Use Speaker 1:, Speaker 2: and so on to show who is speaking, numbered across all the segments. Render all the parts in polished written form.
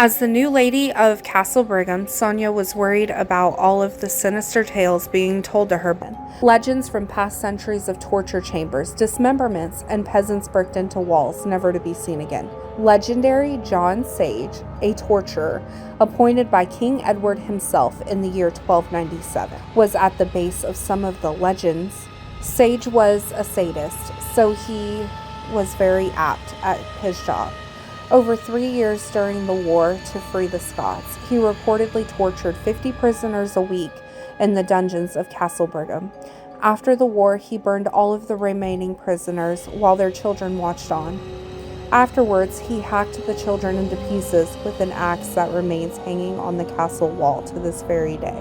Speaker 1: As the new lady of Castle Brigham, Sonia was worried about all of the sinister tales being told to her. Legends from past centuries of torture chambers, dismemberments, and peasants bricked into walls, never to be seen again. Legendary John Sage, a torturer appointed by King Edward himself in the year 1297, was at the base of some of the legends. Sage was a sadist, so he was very apt at his job. Over 3 years during the war to free the Scots, he reportedly tortured 50 prisoners a week in the dungeons of Castle Brigham. After the war, he burned all of the remaining prisoners while their children watched on. Afterwards, he hacked the children into pieces with an axe that remains hanging on the castle wall to this very day.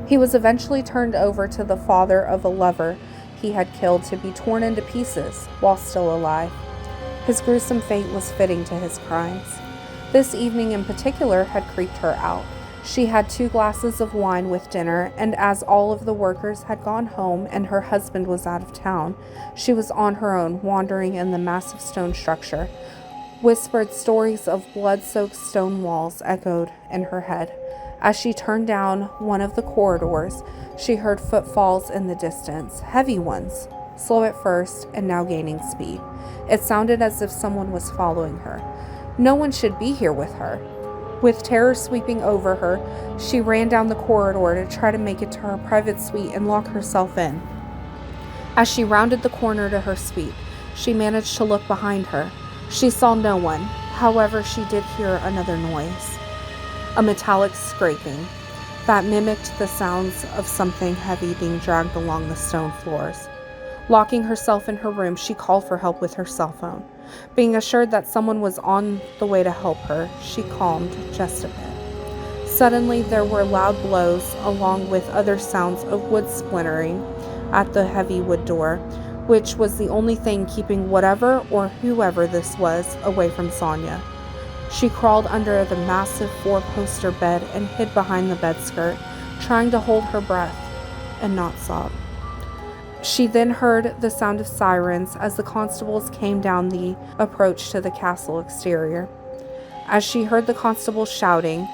Speaker 1: He was eventually turned over to the father of a lover he had killed to be torn into pieces while still alive. His gruesome fate was fitting to his crimes. This evening in particular had creeped her out. She had 2 glasses of wine with dinner, and as all of the workers had gone home and her husband was out of town, she was on her own, wandering in the massive stone structure. Whispered stories of blood-soaked stone walls echoed in her head. As she turned down one of the corridors, she heard footfalls in the distance, heavy ones, slow at first and now gaining speed. It sounded as if someone was following her. No one should be here with her. With terror sweeping over her, she ran down the corridor to try to make it to her private suite and lock herself in. As she rounded the corner to her suite, she managed to look behind her. She saw no one. However, she did hear another noise, a metallic scraping that mimicked the sounds of something heavy being dragged along the stone floors. Locking herself in her room, she called for help with her cell phone. Being assured that someone was on the way to help her, she calmed just a bit. Suddenly, there were loud blows, along with other sounds of wood splintering at the heavy wood door, which was the only thing keeping whatever or whoever this was away from Sonia. She crawled under the massive 4-poster bed and hid behind the bed skirt, trying to hold her breath and not sob. She then heard the sound of sirens as the constables came down the approach to the castle exterior. As she heard the constables shouting,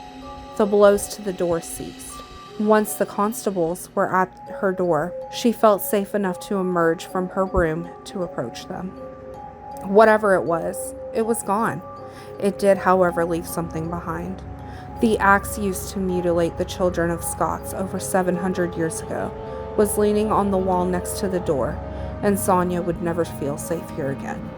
Speaker 1: the blows to the door ceased. Once the constables were at her door, she felt safe enough to emerge from her room to approach them. Whatever it was gone. It did, however, leave something behind. The axe used to mutilate the children of Scots over 700 years ago was leaning on the wall next to the door, and Sonia would never feel safe here again.